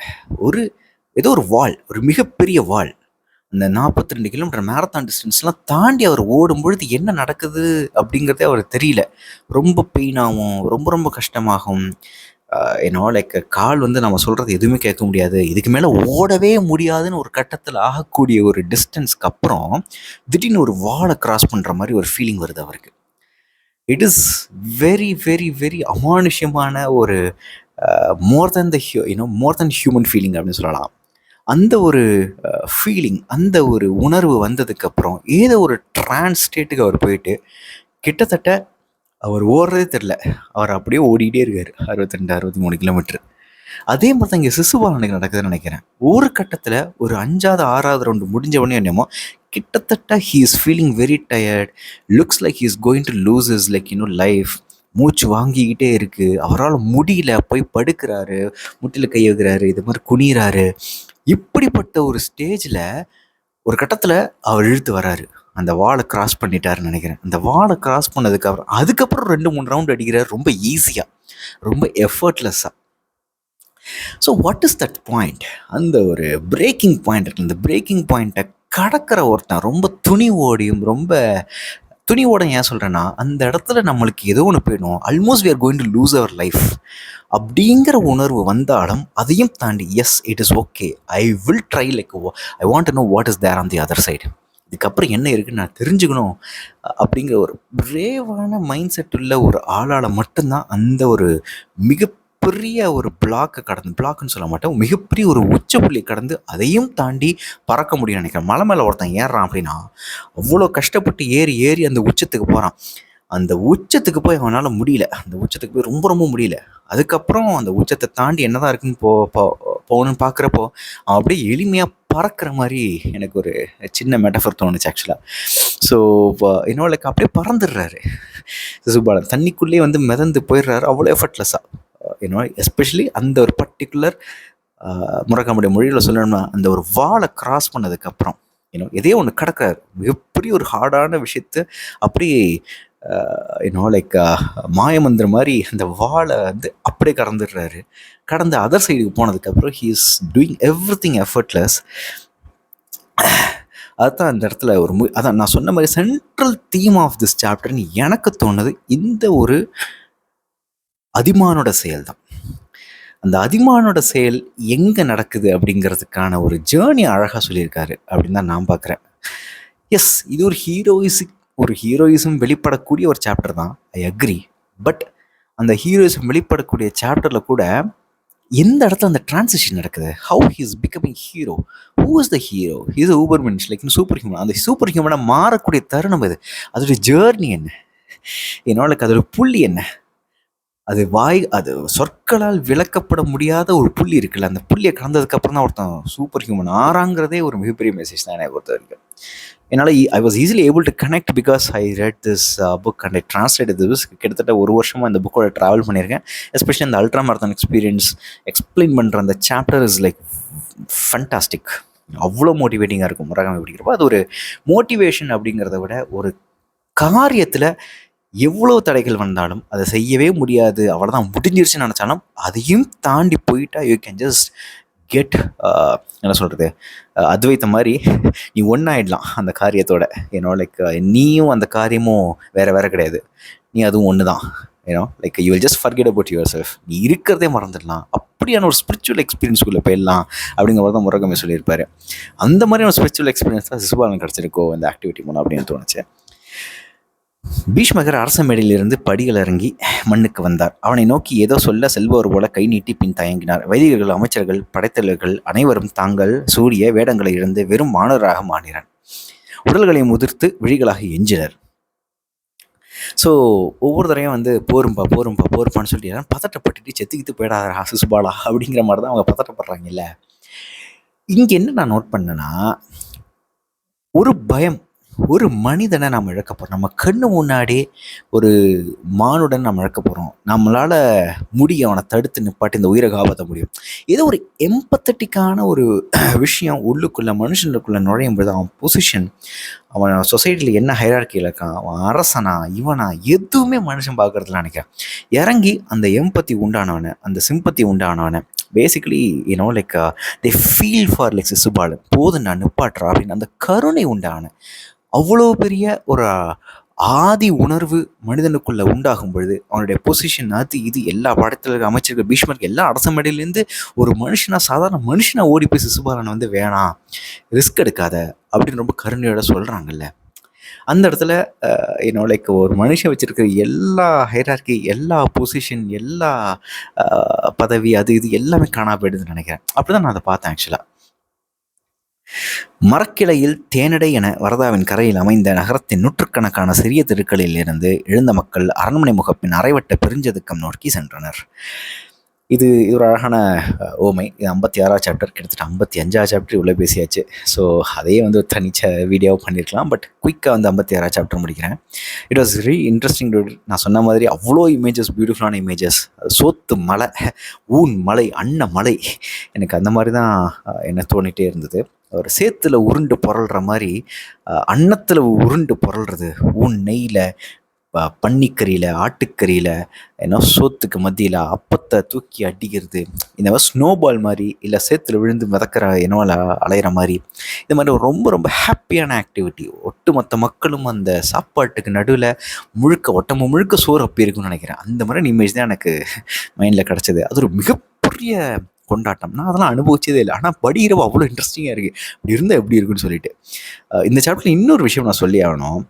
ஏதோ ஒரு வால், ஒரு மிகப்பெரிய வால், அந்த 42 கிலோமீட்டர் மேரத்தான் டிஸ்டன்ஸ்லாம் தாண்டி அவர் ஓடும்பொழுது என்ன நடக்குது அப்படிங்கிறதே அவர் தெரியல. ரொம்ப பெயினாகவும் ரொம்ப ரொம்ப கஷ்டமாகும். லைக் கால் வந்து நம்ம சொல்கிறது எதுவுமே கேட்க முடியாது, இதுக்கு மேலே ஓடவே முடியாதுன்னு ஒரு கட்டத்தில் ஆகக்கூடிய ஒரு டிஸ்டன்ஸ்க்கு அப்புறம் திடீர்னு ஒரு வாலை கிராஸ் பண்ணுற மாதிரி ஒரு ஃபீலிங் வருது அவருக்கு. It is very very very அமானுஷ்யமான ஒரு மோர் தென் ஹியூமன் ஃபீலிங் அப்படின்னு சொல்லலாம். அந்த ஒரு ஃபீலிங், அந்த ஒரு உணர்வு வந்ததுக்கப்புறம் ஏதோ ஒரு ட்ரான்ஸ் ஸ்டேட்டுக்கு அவர் போயிட்டு கிட்டத்தட்ட அவர் ஓடுறதே தெரில, அவர் அப்படியே ஓடிக்கிட்டே இருக்கார் 62-63 கிலோமீட்டர். அதே மாதிரி தான் இங்கே சிசுபாலனுக்கு நடக்குதுன்னு நினைக்கிறேன். ஒரு கட்டத்தில் ஒரு 5வது 6வது ரவுண்டு முடிஞ்ச உடனே என்னமோ கிட்டத்தட்ட he is feeling very tired, looks like he is going to loose is like life. மூச்சு வாங்கிக்கிட்டே இருக்குது, அவரால் முடியல, போய் படுக்கிறாரு, முட்டியில் கை வைக்கிறாரு, இது மாதிரி குனிறாரு. இப்படிப்பட்ட ஒரு ஸ்டேஜில் ஒரு கட்டத்தில் அவர் இழுத்து வராரு, அந்த வாலை கிராஸ் பண்ணிட்டாருன்னு நினைக்கிறேன். அந்த வாலை கிராஸ் அதுக்கப்புறம் 2-3 ரவுண்ட் அடிக்கிறார், ரொம்ப ஈஸியாக, ரொம்ப எஃபர்ட்லெஸ்ஸாக. So what is that point? அந்த ஒரு பிரேக்கிங் பாயிண்ட் இருக்கு. இந்த பிரேக்கிங் பாயிண்ட்டை கடக்கிற ஒருத்தன் ரொம்ப துணிவோடையும் ரொம்ப துணிவோட ஏன் சொல்கிறேன்னா, அந்த இடத்துல நம்மளுக்கு ஏதோ ஒன்று போயிடும். Almost we are going to lose our life அப்படிங்கிற உணர்வு வந்தாலும் அதையும் தாண்டி yes it is okay, I will try, like I want to know what is there on the other side. இதுக்கப்புறம் என்ன இருக்குன்னு நான் தெரிஞ்சுக்கணும் அப்படிங்கிற ஒரு பிரேவான மைண்ட் செட் உள்ள ஒரு ஆளால் மட்டும்தான் அந்த ஒரு மிகப்பெரிய ஒரு பிளாக்குன்னு சொல்ல மாட்டேன், மிகப்பெரிய ஒரு உச்சப்புள்ளி கடந்து அதையும் தாண்டி பறக்க முடியும்னு நினைக்கிறேன். மலை மேலே ஒருத்தன் ஏறுறான் அப்படின்னா அவ்வளோ கஷ்டப்பட்டு ஏறி ஏறி அந்த உச்சத்துக்கு போகிறான். அந்த உச்சத்துக்கு போய் அவனால் முடியல, அந்த உச்சத்துக்கு போய் ரொம்ப ரொம்ப முடியல. அதுக்கப்புறம் அந்த உச்சத்தை தாண்டி என்னதான் இருக்குன்னு போகணும்னு பார்க்குறப்போ அவன் அப்படியே எளிமையாக பறக்கிற மாதிரி எனக்கு ஒரு சின்ன மெட்டஃபர் தோணுச்சு ஆக்சுவலாக. ஸோ இன்னொரு லைக் அப்படியே பறந்துடுறாரு சிசுபாலன், தண்ணிக்குள்ளேயே வந்து மிதந்து போயிடுறாரு அவ்வளோ எஃபர்ட்லெஸ்ஸாக. எஸ்பெஷலி அந்த ஒரு பர்டிகுலர் முரகாமுடைய மொழியில் சொல்லணும்னா அந்த ஒரு வாலை கிராஸ் பண்ணதுக்கப்புறம் எதையோ ஒன்று கிடக்கிறாரு, மிகப்பெரிய ஒரு ஹார்டான விஷயத்த அப்படியே லைக் மாயமந்திர மாதிரி அந்த வாழை வந்து அப்படியே கடந்துடுறாரு. கடந்து அதர் சைடுக்கு போனதுக்கப்புறம் he is doing every thing effortless. அதுதான் அந்த இடத்துல ஒரு அதான் நான் சொன்ன மாதிரி சென்ட்ரல் தீம் ஆஃப் திஸ் சாப்டர்னு எனக்கு தோணுது இந்த ஒரு அதிமானோட செயல் தான். அந்த அதிமானோட செயல் எங்கே நடக்குது அப்படிங்கிறதுக்கான ஒரு ஜேர்னி அழகாக சொல்லியிருக்காரு அப்படின்னு தான் நான் பார்க்குறேன். எஸ், இது ஒரு ஹீரோயிசம் வெளிப்படக்கூடிய ஒரு சாப்டர் தான், ஐ அக்ரி. பட் அந்த ஹீரோயிசம் வெளிப்படக்கூடிய சாப்டரில் கூட எந்த இடத்துல அந்த டிரான்சிஷன் நடக்குது, how he is becoming hero, who is the hero, he's a ubermensch like super human. அந்த சூப்பர் ஹியூமனாக மாறக்கூடிய தருணம் இது, அதோடைய ஜேர்னி என்ன, லைக் அதோட புள்ளி என்ன, அது சொற்களால் விளக்கப்பட முடியாத ஒரு புள்ளி இருக்குல்ல, அந்த புள்ளியை கடந்ததுக்கு அப்புறம் தான் ஒருத்தன் சூப்பர் ஹியூமன் ஆறாங்கிறதே ஒரு மிகப்பெரிய மெசேஜ் தான் என்னை பொறுத்த வரைக்கும். என்னால் I was easily able to connect because I read this book and I translated this. கிட்டத்தட்ட ஒரு வருஷமாக இந்த புக்கோட ட்ராவல் பண்ணியிருக்கேன். எஸ்பெஷலி அந்த அல்ட்ரா மாரத்தான் எக்ஸ்பீரியன்ஸ் எக்ஸ்பிளைன் பண்ணுற அந்த சாப்டர் இஸ் லைக் ஃபண்டாஸ்டிக். அவ்வளோ மோட்டிவேட்டிங்காக இருக்கும் முரகாமி படிக்கிறப்போ. அது ஒரு மோட்டிவேஷன் அப்படிங்கிறத விட ஒரு காரியத்தில் எவ்வளோ தடைகள் வந்தாலும் அதை செய்யவே முடியாது, அவ்வளோதான் முடிஞ்சிருச்சுன்னு நினச்சாலும் அதையும் தாண்டி போயிட்டா யூ கேன் ஜஸ்ட் கெட் என்ன சொல்கிறது, அத்வைத்த மாதிரி நீ ஒன்றாயிடலாம் அந்த காரியத்தோட. லைக் நீயும் அந்த காரியமும் வேறு கிடையாது, நீ அதுவும் ஒன்று தான். Like you will just forget about your self, நீ இருக்கிறதே மறந்துடலாம். அப்படியான ஒரு ஸ்பிரிச்சுவல் எக்ஸ்பீரியன்ஸ்குள்ளே போயிடலாம் அப்படிங்கிற மாதிரி தான் முரகமே சொல்லியிருப்பாரு. அந்த மாதிரியான ஒரு ஸ்பிரிச்சுவல் எக்ஸ்பீரியன்ஸ் தான் சிசுபாலன் கிடச்சிருக்கோ இந்த ஆக்டிவிட்டி மூலம் அப்படின்னு தோணுச்சு. பீஷ்மகர் அரச மேடையிலிருந்து படிகள் இறங்கி மண்ணுக்கு வந்தார். அவனை நோக்கி ஏதோ சொல்ல செல்பவர் போல கை நீட்டி பின் தயங்கினார். வைதிகர்கள், அமைச்சர்கள், படைத்தலைவர்கள் அனைவரும் தாங்கள் சூரிய வேடங்களை இழந்து வெறும் மாணவராக மாறினர். உடல்களை முதிர்த்து விழிகளாக எஞ்சினர். ஸோ ஒவ்வொரு தடையும் வந்து போரும்பான்னு சொல்லிட்டு பதட்டப்பட்டுட்டு செத்துக்கிட்டு போயிடாதா சிசுபாலா அப்படிங்கிற மாதிரி தான் அவங்க பதட்டப்படுறாங்க. இல்லை, இங்கே என்ன நான் நோட் பண்ணேன்னா, ஒரு பயம், ஒரு மனிதனை நாம் இழக்க போகிறோம். நம்ம கண்ணு முன்னாடி ஒரு மானுடன் நம்ம இழக்க போகிறோம். நம்மளால் முடியும் அவனை தடுத்து நிப்பாட்டி இந்த உயிரை காப்பாற்ற முடியும். ஏதோ ஒரு எம்பத்தட்டிக்கான ஒரு விஷயம் உள்ளுக்குள்ளே மனுஷனுக்குள்ளே நுழையும் போது அவன் பொசிஷன், அவன் சொசைட்டியில் என்ன ஹைரார்க்கியில் இருக்கான், அவன் அரசனா இவனா எதுவுமே மனுஷன் பார்க்குறதுல நினைக்கிறேன். இறங்கி அந்த எம்பத்தி உண்டானவனை, அந்த சிம்பத்தி உண்டானவனை basically like they feel for like Sisupalan, போதும் நான் நிப்பாட்டுறா அப்படின்னு அந்த கருணை உண்டான அவ்வளோ பெரிய ஒரு ஆதி உணர்வு மனிதனுக்குள்ளே உண்டாகும் பொழுது அவனுடைய பொசிஷன் அது இது எல்லா படத்தில் அமைச்சர்கள் பீஷ்மருக்கு எல்லா அரச மேடையிலேருந்து ஒரு மனுஷனாக சாதாரண மனுஷனாக ஓடி போய் சிசுபாலன் வந்து வேணாம், ரிஸ்க் எடுக்காத அப்படின்னு ரொம்ப கருணையோட சொல்கிறாங்கல்ல. அந்த இடத்துல லைக் ஒரு மனுஷன் வச்சுருக்கிற எல்லா ஹைரார்கி, எல்லா பொசிஷன், எல்லா பதவி அது இது எல்லாமே காணா போயிடுதுன்னு நினைக்கிறேன். அப்படி தான் நான் அதை பார்த்தேன் ஆக்சுவலாக. மரக்கிளையில் தேனடை என வரதாவின் கரையில் அமைந்த நகரத்தின் நூற்றுக்கணக்கான சிறிய தெருக்களில் இருந்து எழுந்த மக்கள் அரண்மனை முகப்பின் அரைவட்ட பெருஞ்சதுக்கம் நோக்கி சென்றனர். இது ஒரு அழகான ஓமை. இது 56ஆவது சாப்டர், கிட்டத்தட்ட 55ஆவது சாப்டர் இவ்வளோ பேசியாச்சு. ஸோ அதையே வந்து தனிச்ச வீடியோவாக பண்ணியிருக்கலாம். பட் குயிக்காக வந்து 56ஆவது சாப்டர் முடிக்கிறேன். It was very interesting. நான் சொன்ன மாதிரி அவ்வளோ இமேஜஸ், பியூட்டிஃபுல்லான இமேஜஸ், சோத்து மலை, ஊன் மலை, அன்ன மலை, எனக்கு அந்த மாதிரி தான் என்ன தோணிகிட்டே இருந்தது. ஒரு சேத்துல உருண்டு புரள்ற மாதிரி, அன்னத்தில் உருண்டு புரள்றது, ஊன் நெய்யில் பன்னிக்கறியில், ஆட்டுக்கறியில், சோத்துக்கு மத்தியில் அப்பத்தை தூக்கி அடிக்கிறது, இந்த மாதிரி ஸ்னோபால் மாதிரி, இல்லை சேத்துல விழுந்து மிதக்கிற அலையிற மாதிரி, இந்த மாதிரி ஒரு ரொம்ப ரொம்ப ஹாப்பியான ஆக்டிவிட்டி. ஒட்டுமொத்த மக்களும் அந்த சாப்பாட்டுக்கு நடுவில் உடம்பு முழுக்க சோறு அப்படி இருக்குன்னு நினைக்கிறேன். அந்த மாதிரி இமேஜ் தான் எனக்கு மைண்டில் கிடச்சிது. அது ஒரு மிகப்பெரிய கொண்டாட்டம். நான் அதெல்லாம் அனுபவிச்சதே இல்லை. ஆனால் படிக்கிறப்ப அவ்வளோ இன்ட்ரெஸ்டிங்காக இருக்குது. இப்படி இருந்தால் எப்படி இருக்குன்னு சொல்லிட்டு. இந்த சாப்டரில் இன்னொரு விஷயம் நான் சொல்லி ஆகணும்.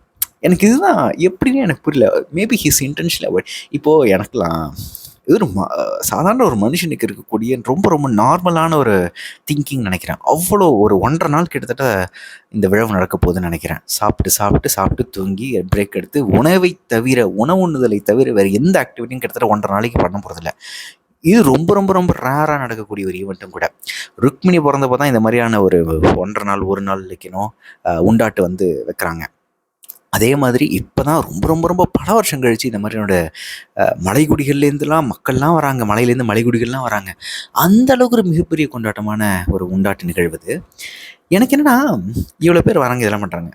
எனக்கு இதுதான் எப்படின்னு எனக்கு புரியல. Maybe his intention avoid. இப்போது எனக்குலாம் இது ஒரு சாதாரண ஒரு மனுஷனுக்கு இருக்கக்கூடிய ரொம்ப ரொம்ப நார்மலான ஒரு திங்கிங் நினைக்கிறேன். அவ்வளோ ஒரு 1.5 நாள் கிட்டத்தட்ட இந்த விழாவு நடக்க போகுதுன்னு நினைக்கிறேன். சாப்பிட்டு தூங்கி பிரேக் எடுத்து உணவுண்ணுதலை தவிர வேறு எந்த ஆக்டிவிட்டியும் கிட்டத்தட்ட 1.5 நாளைக்கு பண்ண போகிறதில்ல. இது ரொம்ப ரொம்ப ரொம்ப ரேராக நடக்கக்கூடிய ஒரு ஈவெண்ட்டும் கூட. ருக்மிணி பிறந்தப்போ தான் இந்த மாதிரியான ஒரு 1.5 நாள் 1 நாள் வைக்கணும் உண்டாட்டு வந்து வைக்கிறாங்க. அதே மாதிரி இப்போ தான் ரொம்ப ரொம்ப ரொம்ப பல வருஷம் கழித்து இந்த மாதிரியோட மலைக்குடிகள்லேருந்துலாம் மக்கள்லாம் வராங்க, மலையிலேருந்து மலைக்குடிகள்லாம் வராங்க. அந்த அளவுக்கு ஒரு மிகப்பெரிய கொண்டாட்டமான ஒரு உண்டாட்டு நிகழ்வுது. எனக்கு என்னென்னா, இவ்வளோ பேர் வராங்க, இதெல்லாம் பண்ணுறாங்க.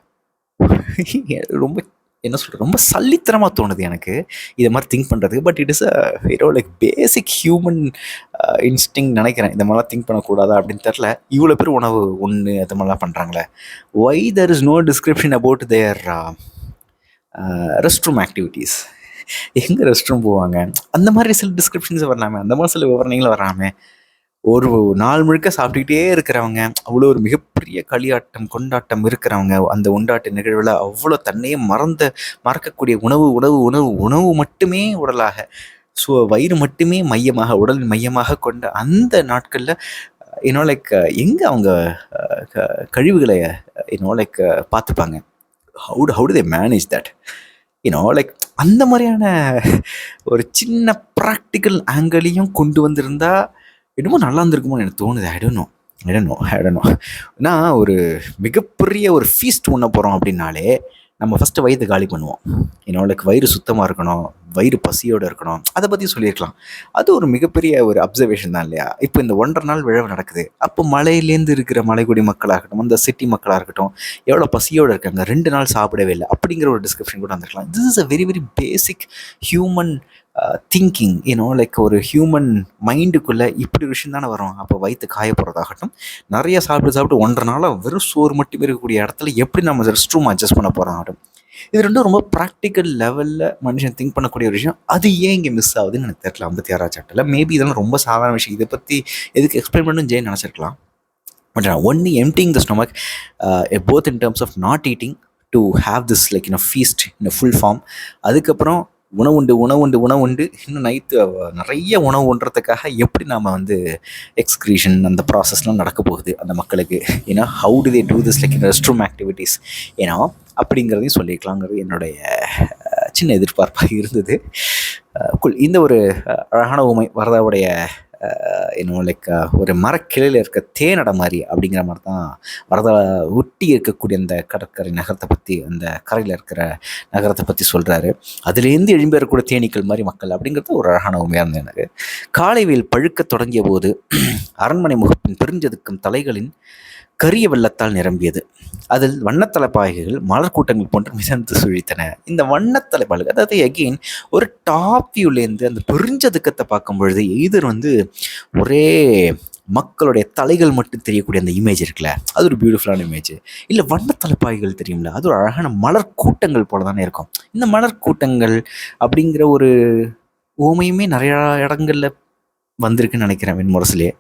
ரொம்ப என்ன சொல்கிறது, ரொம்ப சல்லித்தனமாக தோணுது எனக்கு இதை மாதிரி திங்க் பண்ணுறதுக்கு. But it is like basic human instinct நினைக்கிறேன். இந்த மாதிரிலாம் திங்க் பண்ணக்கூடாதா அப்படின்னு தெரில. இவ்வளோ பேர் உணவு ஒன்று அது மாதிரிலாம் பண்ணுறாங்களே. Why there is no description about their rest room activities. எங்கே ரெஸ்ட் ரூம் போவாங்க, அந்த மாதிரி சில டிஸ்கிரிப்ஷன்ஸ் வரலாமே, அந்த மாதிரி சில விவரங்களும் வராமே. ஒரு நாள் முழுக்க சாப்பிட்டுக்கிட்டே இருக்கிறவங்க, அவ்வளோ ஒரு மிகப்பெரிய களியாட்டம் கொண்டாட்டம் இருக்கிறவங்க, அந்த உண்டாட்ட நிகழ்வில் அவ்வளோ தன்னையே மறக்கக்கூடிய உணவு மட்டுமே உடலாக, ஸோ வயிறு மட்டுமே மையமாக, உடலின் மையமாக கொண்ட அந்த நாட்களில் லைக் எங்கே அவங்க கழிவுகளை லைக் பார்த்துப்பாங்க. how do they manage that? Like அந்த மாதிரியான ஒரு சின்ன ப்ராக்டிக்கல் ஆங்கிளையும் கொண்டு வந்திருந்தா இன்னமும் நல்லா இருந்திருக்குமோ எனக்கு தோணுது. I don't know. நான் ஒரு மிகப்பெரிய ஒரு ஃபீஸ்ட் உண்ண போகிறோம் அப்படின்னாலே நம்ம ஃபஸ்ட்டு வயிற்று காலி பண்ணுவோம். லைக் வயிறு சுத்தமாக இருக்கணும், வயிறு பசியோடு இருக்கணும். அதை பற்றி சொல்லியிருக்கலாம். அது ஒரு மிகப்பெரிய ஒரு அப்சர்வேஷன் தான் இல்லையா? இப்போ இந்த 1.5 நாள் விழா நடக்குது. அப்போ மலையிலேருந்து இருக்கிற மலைக்குடி மக்களாக இருக்கட்டும், அந்த சிட்டி மக்களாக இருக்கட்டும், எவ்வளோ பசியோடு இருக்காங்க, 2 நாள் சாப்பிடவே இல்லை அப்படிங்கிற ஒரு டிஸ்கிரிப்ஷன் கூட வந்திருக்கலாம். This is a very very basic human thinking. Like ஒரு ஹியூமன் மைண்டுக்குள்ளே இப்படி ஒரு விஷயம் தானே வரும். அப்போ வயிற்று காயப்படுறதாகட்டும், நிறைய சாப்பிட்டு 1.5 நாளாக வெறும் சோறு மட்டுமே இருக்கக்கூடிய இடத்துல எப்படி நம்ம ரெஸ்ட் ரூம் அட்ஜஸ்ட் பண்ண போகிறோம். இது ரெண்டும் ரொம்ப ப்ராக்டிக்கல் லெவலில் மனுஷன் திங்க் பண்ணக்கூடிய ஒரு விஷயம். அது ஏன் இங்கே மிஸ் ஆகுதுன்னு எனக்கு தெரியல 56 சாப்டரில். மேபி இதெல்லாம் ரொம்ப சாதாரண விஷயம், இதை பற்றி எதுக்கு எக்ஸ்பிளைன் பண்ணணும்னு ஜெயின் நினச்சிருக்கலாம். But only emptying the stomach, both in terms of not eating to have this like feast in full form. அதுக்கப்புறம் உணவுண்டு இன்னும் நைட்டு நிறைய உணவு உண்றதுக்காக எப்படி நாம் வந்து எக்ஸ்க்ரீஷன் அந்த ப்ராசஸ்லாம் நடக்க போகுது அந்த மக்களுக்கு. How to they do this like rest room activities அப்படிங்கிறதையும் சொல்லிக்கலாங்கிறது என்னுடைய சின்ன எதிர்பார்ப்பாக இருந்தது. இந்த ஒரு அழகான உமை வரதாவுடைய லைக் ஒரு மரக்கிளையில் இருக்க தேனடை மாதிரி அப்படிங்கிற மாதிரி தான் வரதா ஒட்டி இருக்கக்கூடிய அந்த கடற்கரை நகரத்தை பற்றி, அந்த கரையில் இருக்கிற நகரத்தை பற்றி சொல்கிறாரு. அதுலேருந்து எழும்பி வரக்கூடிய தேனீக்கள் மாதிரி மக்கள் அப்படிங்கிறது ஒரு அழகான உண்மையாக இருந்தது எனக்கு. காலை வெயில் பழுக்க தொடங்கிய போது அரண்மனை முகப்பின் பிரிஞ்சதுக்கும் தலைகளின் கரிய வெள்ளத்தால் நிரம்பியது. அதில் வண்ணத்தலைப்பாகைகள் மலர் கூட்டங்கள் போன்று மிதந்து சுழித்தன. இந்த வண்ணத்தலைப்பாகைகள், அதாவது அகெயின் ஒரு டாப் வியூலேருந்து அந்த பிரிஞ்சதுக்கத்தை பார்க்கும் பொழுது எய்தர் வந்து ஒரே மக்களுடைய தலைகள் மட்டும் தெரியக்கூடிய அந்த இமேஜ் இருக்குல்ல, அது ஒரு பியூட்டிஃபுல்லான இமேஜ். இல்லை வண்ணத்தலைப்பாகைகள் தெரியும்ல, அது ஒரு அழகான மலர் கூட்டங்கள் போல தானே இருக்கும். இந்த மலர் கூட்டங்கள் அப்படிங்கிற ஒரு ஓமையுமே நிறையா இடங்களில் வந்திருக்குன்னு நினைக்கிறேன் வெண்முரசிலே.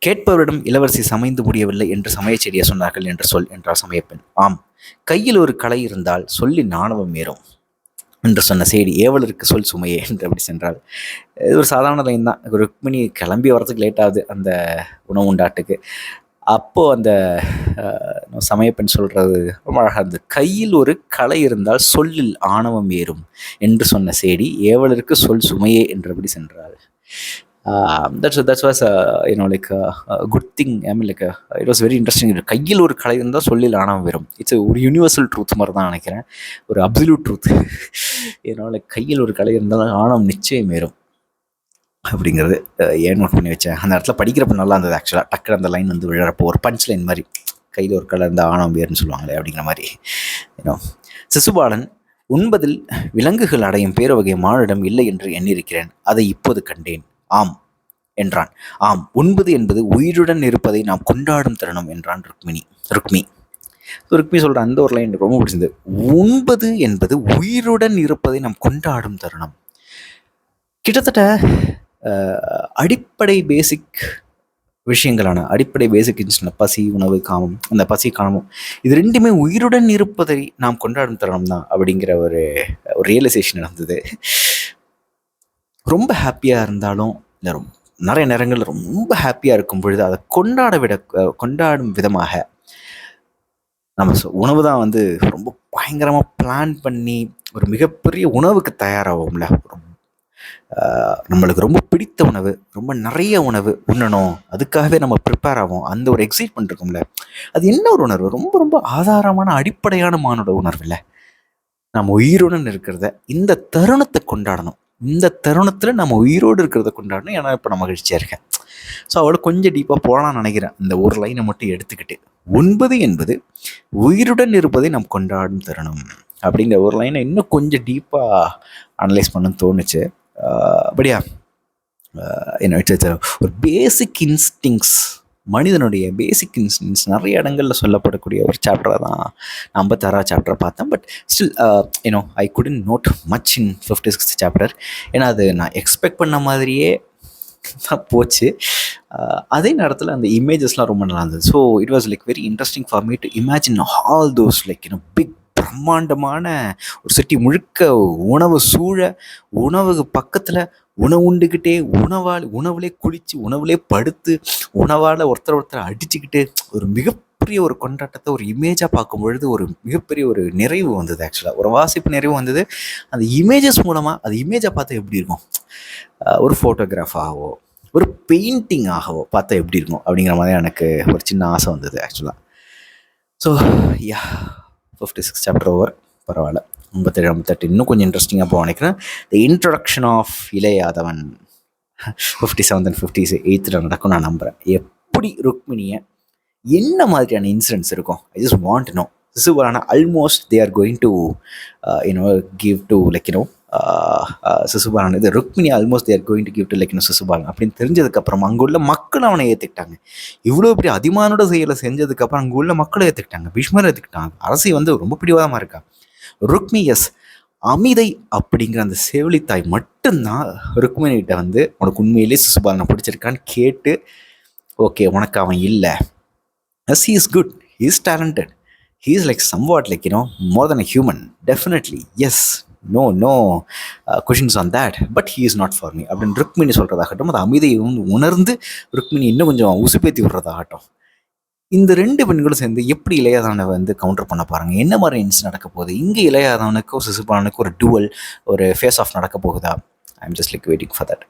கேட்பவரிடம் இளவரசி சமைந்து முடியவில்லை என்று சமயச்செடியை சொன்னார்கள் என்று சொல் என்றார் சமயப்பெண். ஆம், கையில் ஒரு கலை இருந்தால் சொல்லி நாணவம் ஏறும் என்று சொன்ன செய்தி ஏவலருக்கு சொல் சுமையே என்று அப்படி சென்றாள். இது ஒரு சாதாரண லைன் தான். ருக்மிணி கிளம்பி வரத்துக்கு லேட் ஆகுது அந்த உணவு உண்டாட்டுக்கு. அப்போது அந்த சமயப்பெண் சொல்கிறது ரொம்ப அழகாக இருந்தது. கையில் ஒரு கலை இருந்தால் சொல்லில் ஆணவம் ஏறும் என்று சொன்ன செய்தி ஏவலருக்கு சொல் சுமையே என்றபடி சென்றாள். That was like a good thing. I mean like it was very interesting. கையில் ஒரு கலை இருந்தால் சொல்லில் ஆணவம் வரும். இட்ஸ் ஒரு யூனிவர்சல் ட்ரூத் மாதிரி தான் நினைக்கிறேன், ஒரு அப்சல்யூட் ட்ரூத். லைக் கையில் ஒரு கலை இருந்தாலும் ஆணவம் நிச்சயம் ஏறும் அப்படிங்கிறது ஏன் நோட் பண்ணி வச்சேன். அந்த இடத்துல படிக்கிறப்ப நல்லா இருந்தது ஆக்சுவலாக. டக்குனு அந்த லைன் வந்து விழறப்போ ஒரு பஞ்ச் லைன் மாதிரி, கையில் ஒரு கலை இருந்தால் ஆணவம் ஏறுன்னு சொல்லுவாங்களே அப்படிங்கிற மாதிரி. சிசுபாலன் உண்பதில் விலங்குகள் அடையும் பேரவகை மானிடம் இல்லை என்று எண்ணியிருக்கிறேன். அதை இப்போது கண்டேன். ஆம் என்றான். ஆம், உண்பது என்பது உயிருடன் இருப்பதை நாம் கொண்டாடும் தருணம் என்றான் ருக்மி. ருக்மி சொல்ற அந்த ஒரு லைன் ரொம்ப பிடிச்சது. உண்பது என்பது உயிருடன் இருப்பதை நாம் கொண்டாடும் தருணம். கிட்டத்தட்ட அடிப்படை பேசிக் விஷயங்களான அடிப்படை பேசிக் இன்ஸ்டன்ட் பசி, உணவு, காமம், அந்த பசி காமம் இது ரெண்டுமே உயிருடன் இருப்பதை நாம் கொண்டாடும் தருணம் தான் அப்படிங்கிற ஒரு ரியலைசேஷன் நடந்தது. ரொம்ப ஹாப்பியாக இருந்தாலும் இல்லை, நிறைய நேரங்களில் ரொம்ப ஹாப்பியாக இருக்கும் பொழுது அதை கொண்டாடும் விதமாக நம்ம உணவு தான் வந்து ரொம்ப பயங்கரமாக பிளான் பண்ணி ஒரு மிகப்பெரிய உணவுக்கு தயாராகும்ல. நம்மளுக்கு ரொம்ப பிடித்த உணவு, ரொம்ப நிறைய உணவு உண்ணணும், அதுக்காகவே நம்ம ப்ரிப்பேர் ஆகும். அந்த ஒரு எக்ஸைட்மெண்ட் இருக்கும்ல, அது என்ன ஒரு உணர்வு, ரொம்ப ரொம்ப ஆதாரமான அடிப்படையான மானோட உணர்வு இல்லை. நம்ம உயிருடன் இருக்கிறத, இந்த தருணத்தை கொண்டாடணும். இந்த தருணத்தில் நம்ம உயிரோடு இருக்கிறத கொண்டாடணும். ஏன்னா இப்போ நான் மகிழ்ச்சியாக இருக்கேன். ஸோ அவளை கொஞ்சம் டீப்பாக போகலான்னு நினைக்கிறேன். இந்த ஒரு லைனை மட்டும் எடுத்துக்கிட்டு, உண்பது என்பது உயிருடன் இருப்பதை நாம் கொண்டாடும் தருணம் அப்படிங்கிற ஒரு லைனை இன்னும் கொஞ்சம் டீப்பாக அனலைஸ் பண்ணணும்னு தோணுச்சு. அப்படியா என்ன ஒரு பேசிக் இன்ஸ்டிங்ஸ், மனிதனுடைய பேசிக் இன்ஸ்டிங்ஸ் நிறைய இடங்களில் சொல்லப்படக்கூடிய ஒரு சாப்டராக தான் 56வது சாப்டரை பார்த்தேன். But still I couldn't note much in 56th chapter. ஏன்னா அது நான் எக்ஸ்பெக்ட் பண்ண மாதிரியே தான் போச்சு. அதே நேரத்தில் அந்த இமேஜஸ்லாம் ரொம்ப நல்லா இருந்தது. So it was like very interesting for me to imagine all those like big பிரம்மாண்டமான ஒரு சிட்டி முழுக்க உணவு சூழ, உணவுக்கு பக்கத்தில் உணவுண்டுக்கிட்டே, உணவுலே குளித்து, உணவுலே படுத்து, உணவால் ஒருத்தர் அடிச்சுக்கிட்டு ஒரு மிகப்பெரிய ஒரு கொண்டாட்டத்தை ஒரு இமேஜாக பார்க்கும் பொழுது ஒரு மிகப்பெரிய ஒரு நிறைவு வந்தது. ஆக்சுவலாக ஒரு வாசிப்பு நிறைவு வந்தது. அந்த இமேஜஸ் மூலமாக அது இமேஜை பார்த்தா எப்படி இருக்கும், ஒரு ஃபோட்டோகிராஃபாகவோ ஒரு பெயிண்டிங் ஆகவோ பார்த்தா எப்படி இருக்கும் அப்படிங்கிற மாதிரி எனக்கு ஒரு சின்ன ஆசை வந்தது ஆக்சுவலாக. So 56 chapter over. பரவாயில்ல. 57, 58 இன்னும் கொஞ்சம் இன்ட்ரெஸ்டிங்காக போக நினைக்கிறேன். The introduction of Ilaiyadavan 57 and 58 நடக்கும் நான் நம்புகிறேன். எப்படி ருக்மிணியை என்ன மாதிரியான இன்சிடென்ட்ஸ் இருக்கும், ஐ ஜஸ்ட் வாண்ட் நோ. சிசுபாலனை almost they are going to give to like Sisupalan, இது Rukmini almost they're going to give to like Sisupalan அப்படின்னு தெரிஞ்சதுக்கப்புறம் அங்கே உள்ள மக்கள் அவனை ஏற்றுக்கிட்டாங்க. இவ்வளோ பெரிய அதிமானோட செயலை செஞ்சதுக்கப்புறம் அங்கே உள்ள மக்களை ஏற்றுக்கிட்டாங்க, பீஷ்மரை ஏற்றுக்கிட்டாங்க. அரசி வந்து ரொம்ப பிடிவாதமாக இருக்கா. ருக்மி எஸ் அமிதை அப்படிங்கிற அந்த செவிலித்தாய் மட்டும்தான் ருக்மிணிகிட்ட வந்து உனக்கு உண்மையிலே சிசுபாலனை பிடிச்சிருக்கான்னு கேட்டு, ஓகே உனக்கு அவன் இல்லை, yes he is good, he is talented, he is like somewhat like more than a human, definitely yes, no questions on that, but he is not for me அப்படின்னு ருக்மிணி சொல்கிறதாகட்டும், அது அமிதையை உணர்ந்து ருக்மிணி இன்னும் கொஞ்சம் உசுப்பேற்றி விடுறதாகட்டும், இந்த 2 பெண்களும் சேர்ந்து எப்படி இளையாதவனை வந்து கவுண்டர் பண்ண பாருங்க. என்ன மாதிரி இன்ஸ் நடக்க போகுது இங்கே, இளையாதவனுக்கும் சிசுபாலனுக்கும் ஒரு டுவல், ஒரு ஃபேஸ் ஆஃப் நடக்க போகுதா? I am just like waiting for that.